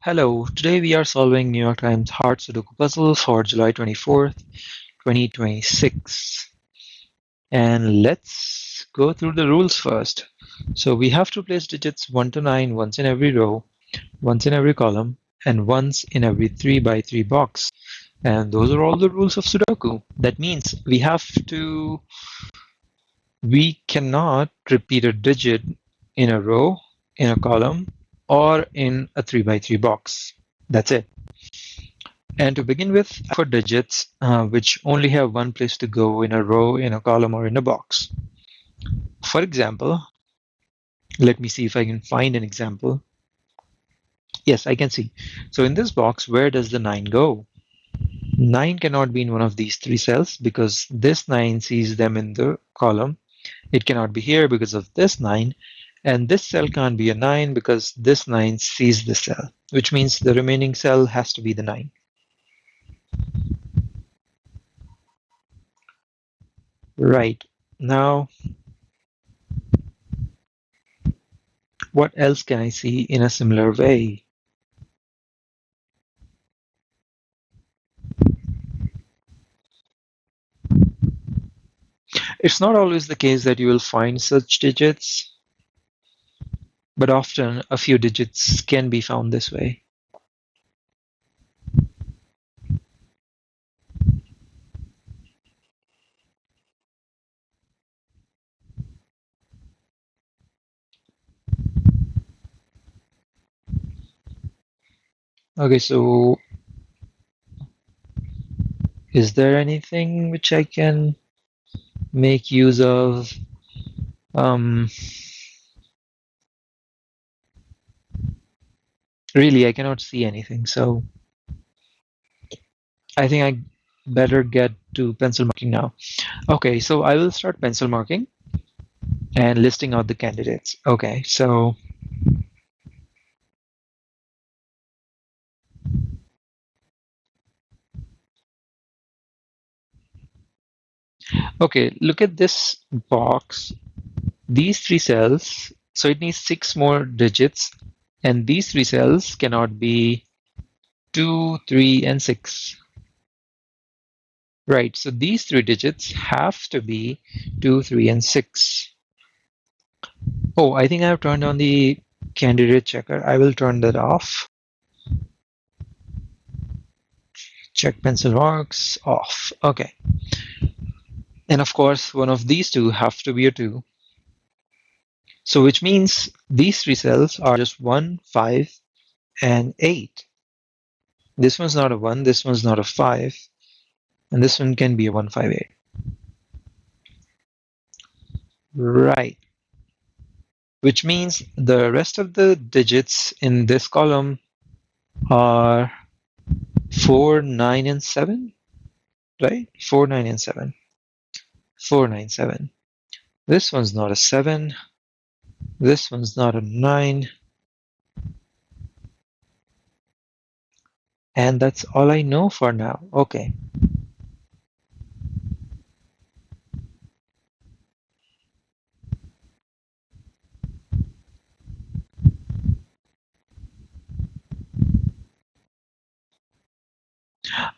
Hello, today we are solving New York Times Hard Sudoku puzzle for July 24th, 2026. And let's go through the rules first. So we have to place digits 1 to 9 once in every row, once in every column, and once in every 3 by 3 box. And those are all the rules of Sudoku. That means we cannot repeat a digit in a row, in a column, or in a 3 by 3 box. That's it. And to begin with, for digits which only have one place to go in a row, in a column, or in a box. For example, let me see if I can find an example. Yes, I can see. So in this box, where does the 9 go? 9 cannot be in one of these three cells because this 9 sees them in the column. It cannot be here because of this 9. And this cell can't be a 9 because this 9 sees the cell, which means the remaining cell has to be the 9. Right. Now, what else can I see in a similar way? It's not always the case that you will find such digits, but often a few digits can be found this way. Okay, so is there anything which I can make use of? Really, I cannot see anything, so I think I better get to pencil marking now. Okay, so I will start pencil marking and listing out the candidates. Okay, so okay, look at this box. These three cells, so it needs 6 more digits, and these three cells cannot be 2, 3, and 6. Right, so these three digits have to be 2, 3, and 6. Oh, I think I have turned on the candidate checker. I will turn that off. Check pencil marks off. Okay. And of course, one of these two have to be a 2. So which means these three cells are just 1, 5, and 8. This one's not a 1, this one's not a 5, and this one can be a 1, 5, 8. Right. Which means the rest of the digits in this column are 4, 9, and 7, right? 4, 9, and 7. 4, 9, 7. This one's not a 7. This one's not a 9. And that's all I know for now. Okay.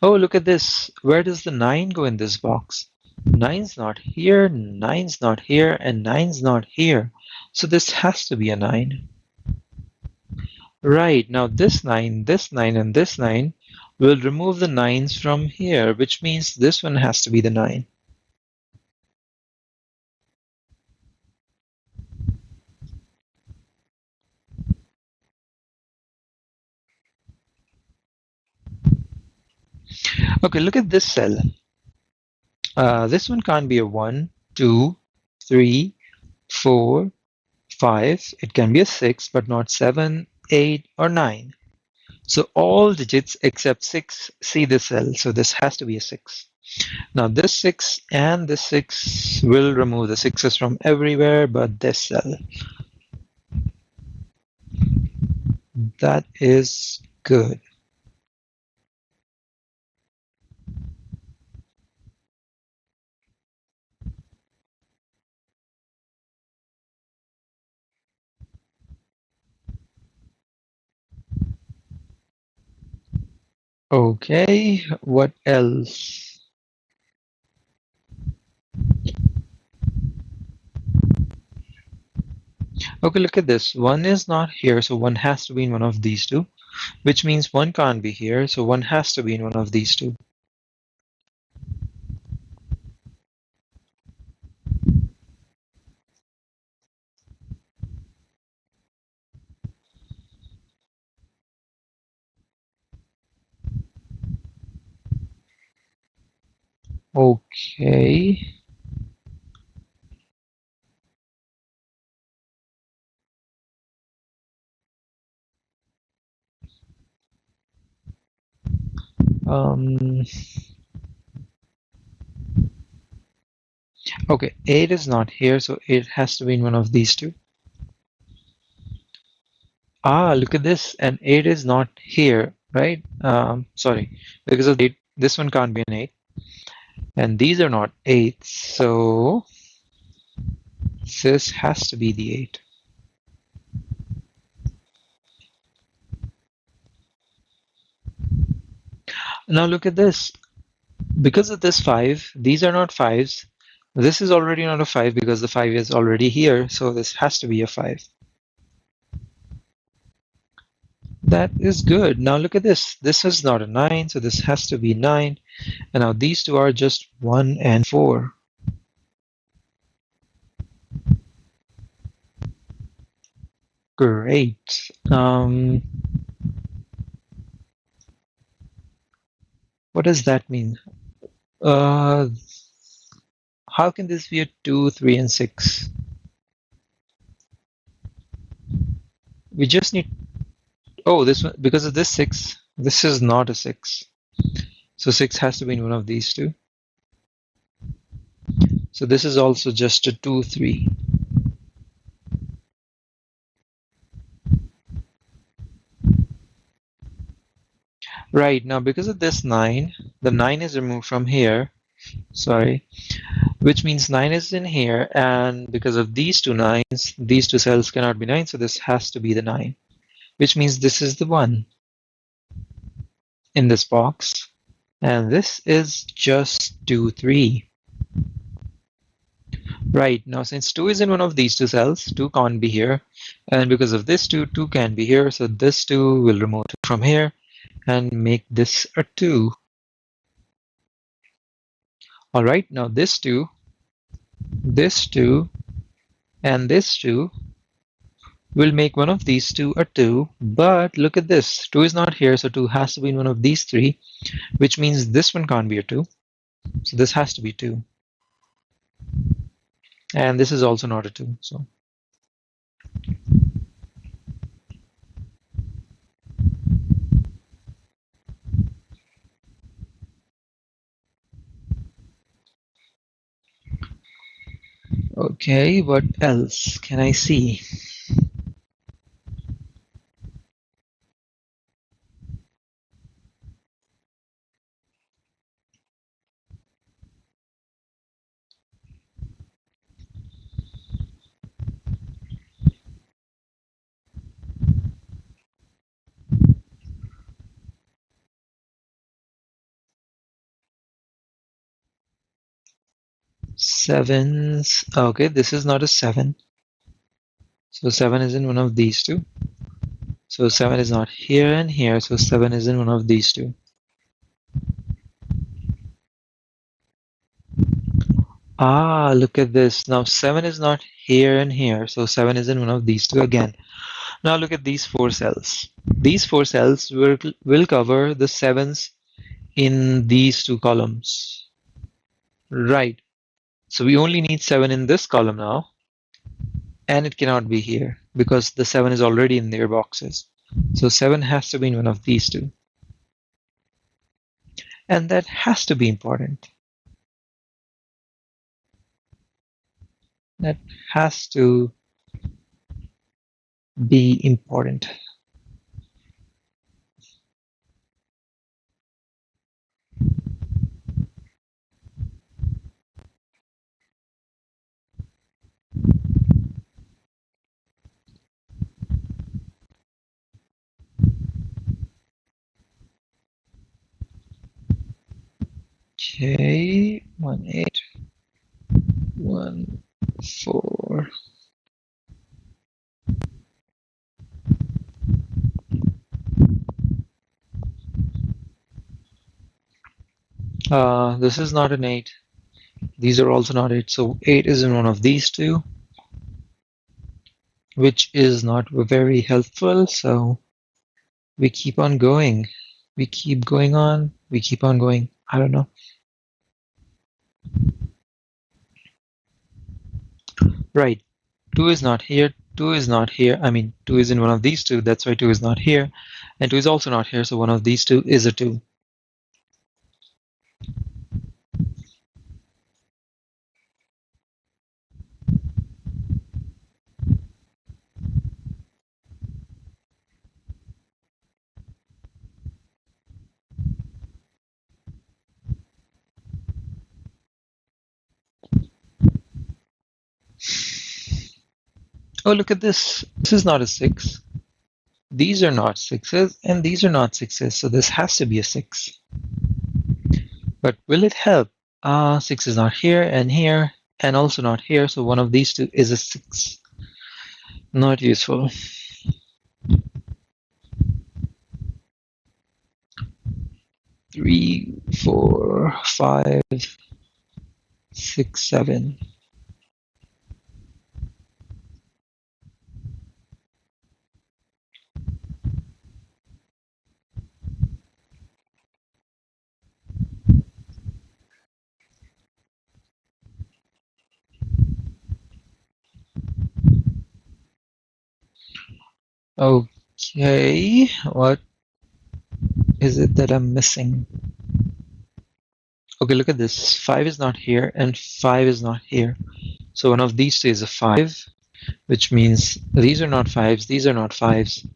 Oh, look at this. Where does the 9 go in this box? 9's not here, 9's not here, and 9's not here. So this has to be a 9. Right, now this 9, and this 9 will remove the 9's from here, which means this one has to be the 9. Okay, look at this cell. This one can't be a 1, 2, 3, 4, 5. It can be a 6, but not 7, 8, or 9. So all digits except 6 see this cell, so this has to be a 6. Now this 6 and this 6 will remove the 6's from everywhere but this cell. That is good. Okay, what else? Okay, look at this. 1 is not here, so 1 has to be in one of these two, which means 1 can't be here, so 1 has to be in one of these two. Okay. Um, okay, 8 is not here, so it has to be in one of these two. Ah, look at this, and 8 is not here, right? Sorry, because of 8, this one can't be an 8, and these are not 8s, so this has to be the 8. Now look at this. Because of this 5, these are not 5s. This is already not a 5 because the 5 is already here, so this has to be a 5. That is good. Now look at this. This is not a 9, so this has to be 9. And now these two are just 1 and 4. Great. What does that mean? Uh, how can this be a 2, 3, and 6? We just need. Oh, this one, because of this 6, this is not a 6. So 6 has to be in one of these two. So this is also just a 2, 3. Right, now because of this 9, the 9 is removed from here, sorry, which means 9 is in here, and because of these two 9s, these two cells cannot be 9, so this has to be the 9, which means this is the 1 in this box, and this is just 2, 3. Right, now since 2 is in one of these two cells, 2 can't be here, and because of this 2, 2 can be here, so this 2 will remove it from here and make this a 2. Alright, now this 2, and this 2 will make one of these two a 2, but look at this. 2 is not here, so 2 has to be in one of these three, which means this one can't be a 2. So this has to be 2. And this is also not a 2. So okay, what else can I see? Sevens. Okay, this is not a 7. So 7 is in one of these two. So 7 is not here and here, so 7 is in one of these two. Ah, look at this. Now 7 is not here and here, so 7 is in one of these two again. Now look at these 4 cells. These 4 cells will cover the 7s in these two columns. Right. So we only need 7 in this column now, and it cannot be here because the 7 is already in their boxes. So 7 has to be in one of these two. And that has to be important. That has to be important. Okay, 1814. This is not an 8. These are also not 8. So 8 is in one of these two, which is not very helpful. So we keep on going. We keep going on. We keep on going. I don't know. Right. 2 is not here. 2 is not here. I mean, 2 is in one of these two. That's why 2 is not here. And 2 is also not here. So one of these two is a 2. Oh, look at this. This is not a 6. These are not 6s, and these are not 6s. So this has to be a 6. But will it help? 6 is not here, and also not here. So one of these two is a 6. Not useful. 3, 4, 5, 6, 7. Okay, what is it that I'm missing? Okay, look at this. 5 is not here, and 5 is not here. So one of these two is a 5, which means these are not 5s, these are not 5s,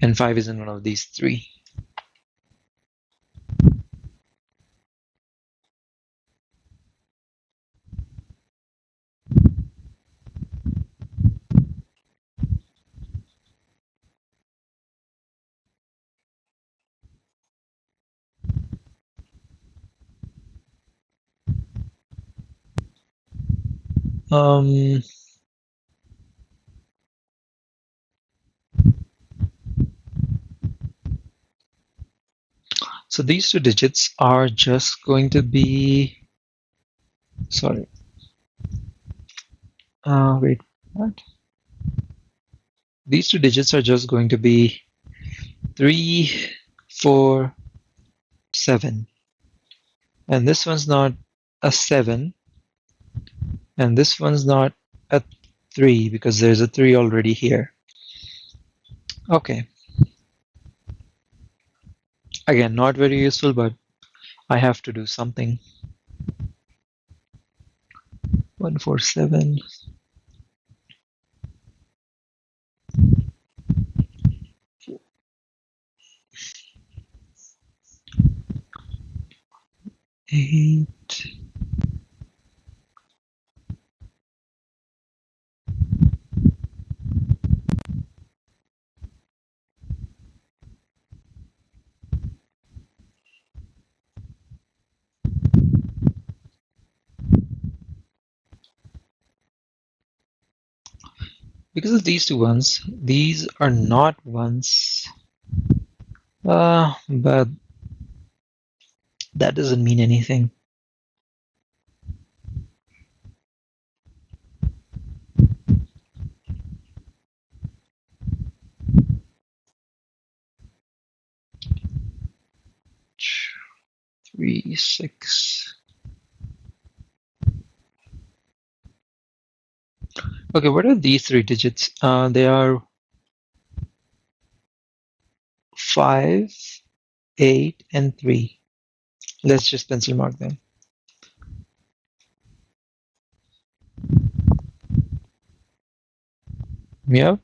and 5 is in one of these three. Um, so these two digits are just going to be, sorry, wait, what? These two digits are just going to be 3, 4, 7. And this one's not a 7, and this one's not a 3 because there's a 3 already here. Okay, again, not very useful, but I have to do something. 1, 4, 7. 8. Because of these two ones, these are not ones. But that doesn't mean anything. Three, 6. Okay, what are these three digits? They are 5, 8, and 3. Let's just pencil mark them. Yeah.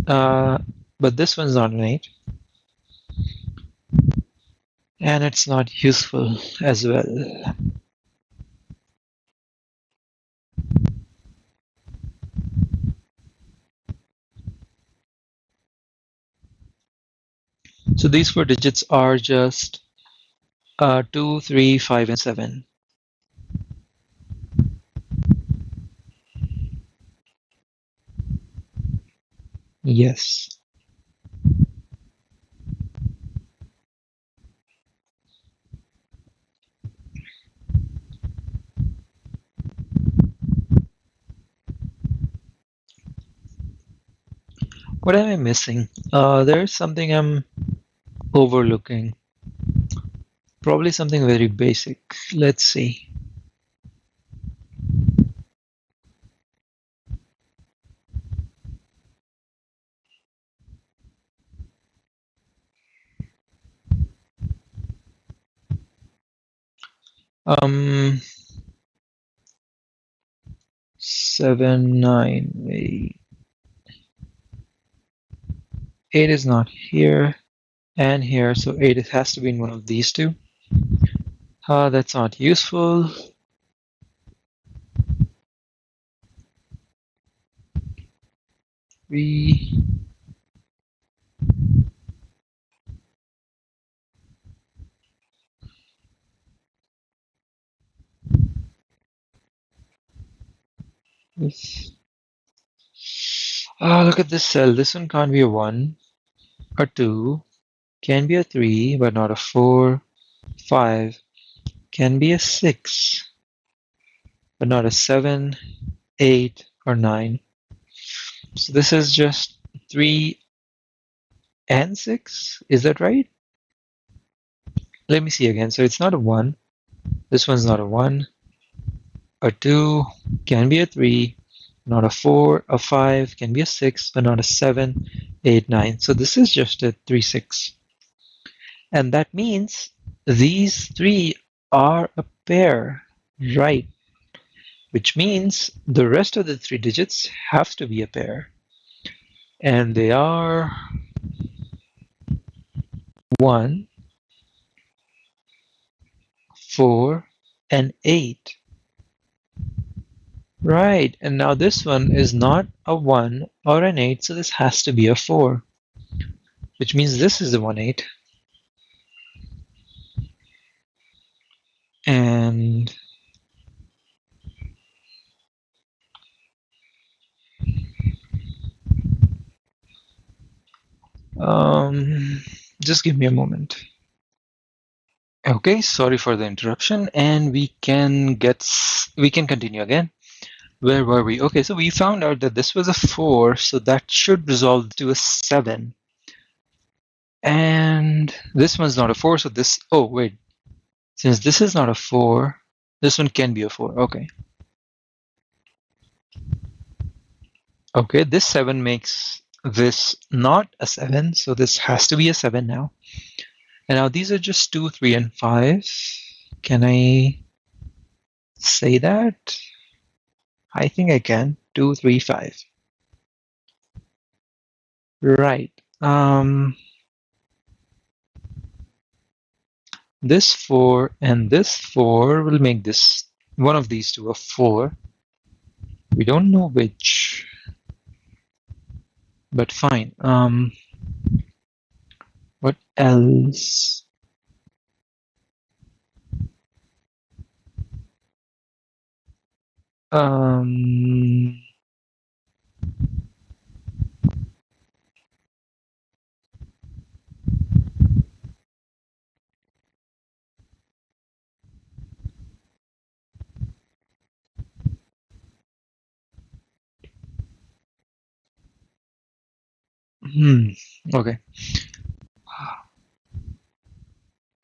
But this one's not an 8. And it's not useful as well. So these four digits are just 2, 3, 5, and 7. Yes. What am I missing? There's something I'm overlooking. Probably something very basic. Let's see. Um, 7, 9, 8. 8 is not here and here, so 8 has to be in one of these two. That's not useful. 3. This. Look at this cell. This one can't be a 1. A 2. Can be a 3, but not a 4. 5. Can be a 6, but not a 7, 8, or 9. So this is just 3 and 6. Is that right? Let me see again. So it's not a 1. This one's not a 1. A 2 can be a 3, not a 4. A 5 can be a 6, but not a 7, 8, 9. So this is just a 3, 6. And that means these three are a pair, right? Which means the rest of the 3 digits have to be a pair. And they are 1, 4, and 8. Right, and now this one is not a 1 or an 8, so this has to be a 4, which means this is the 1, 8. And just give me a moment. Okay, sorry for the interruption, and we can continue again. Where were we? Okay, so we found out that this was a 4, so that should resolve to a 7. And this one's not a 4, so this, oh wait, since this is not a 4, this one can be a 4. Okay. Okay, this 7 makes this not a 7, so this has to be a 7 now. And now these are just 2, 3, and 5. Can I say that? I think I can. 2, 3, 5. Right. This 4 and this 4 will make this one of these two a 4. We don't know which, but fine. What else? Um, okay.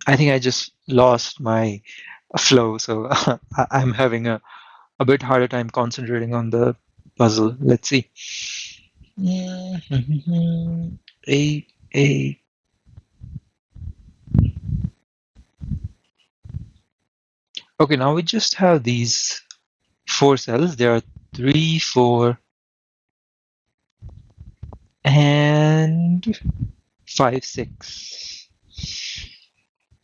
I think I just lost my flow, so I'm having a bit harder time concentrating on the puzzle. Let's see. 8, 8. Okay, now we just have these 4 cells. There are 3, 4, and 5, 6.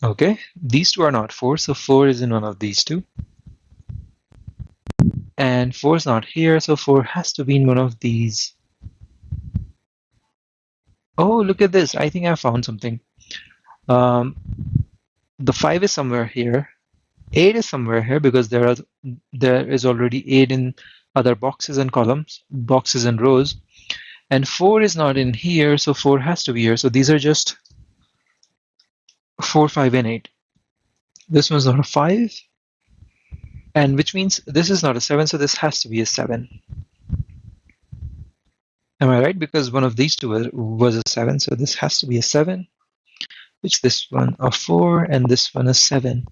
Okay, these two are not 4, so 4 is in one of these two. And 4 is not here, so 4 has to be in one of these. Oh, look at this. I think I found something. the 5 is somewhere here, 8 is somewhere here because there is already 8 in other boxes and columns, boxes and rows, and 4 is not in here, so 4 has to be here. So these are just 4, 5, and 8. This one's not a 5, and which means this is not a 7, so this has to be a 7. Am I right? Because one of these two was a 7, so this has to be a 7, which this one a 4, and this one a 7.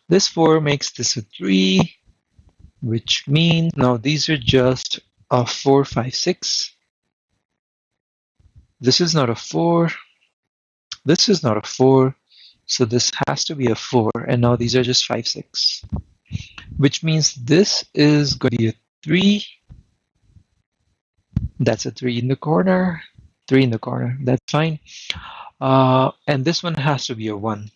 This 4 makes this a 3, which means now these are just a 4, 5, 6. This is not a 4. This is not a 4. So this has to be a 4. And now these are just 5, 6. Which means this is going to be a 3. That's a 3 in the corner. 3 in the corner. That's fine. And this one has to be a 1.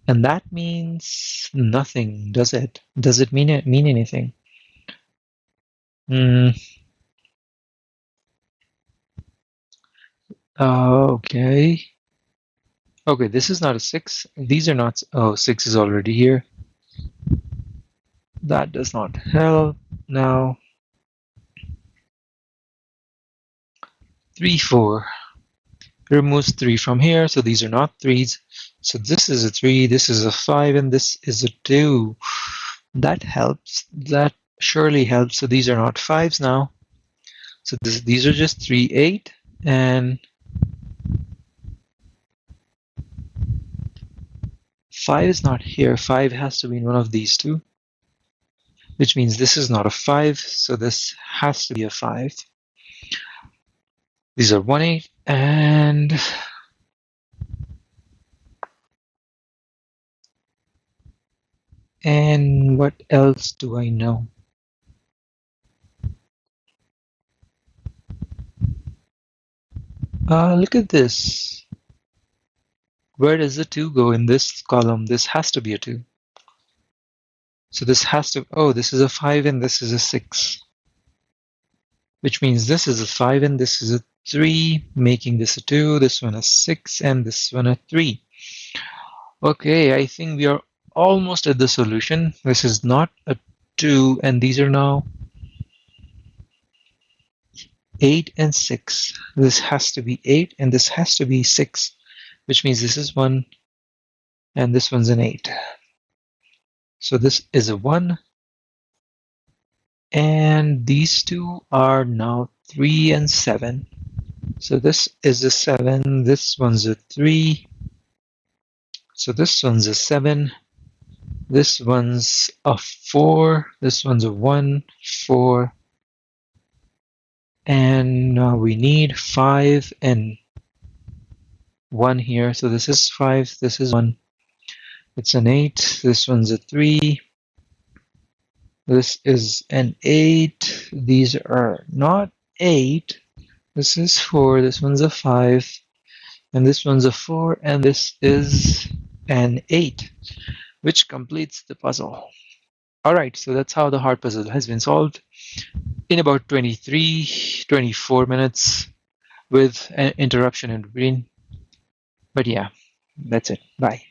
And that means nothing, does it? Does it mean anything? Okay. Okay, this is not a 6. These are not. Oh, 6 is already here. That does not help. Now, 3, 4. Removes 3 from here, so these are not 3s. So this is a 3, this is a 5, and this is a 2. That helps. That surely helps. So these are not 5s now. So these are just 3, 8, and 5 is not here. 5 has to be in one of these two, which means this is not a 5, so this has to be a 5. These are 1, 8, and what else do I know? Look at this. Where does the 2 go in this column? This has to be a 2. So this has to, oh, this is a 5 and this is a 6. Which means this is a 5 and this is a 3, making this a 2, this one a 6, and this one a 3. Okay, I think we are almost at the solution. This is not a 2, and these are now 8 and 6. This has to be 8, and this has to be 6, which means this is 1, and this one's an 8. So this is a 1, and these two are now 3 and 7. So this is a 7, this one's a 3. So this one's a 7, this one's a 4, this one's a 1, 4, and now we need 5 and 1 here. So this is 5, this is 1, it's an 8, this one's a 3, this is an 8, these are not 8, this is 4, this one's a 5, and this one's a 4, and this is an 8, which completes the puzzle. Alright, so that's how the hard puzzle has been solved in about 24 minutes with an interruption in between. But yeah, that's it. Bye.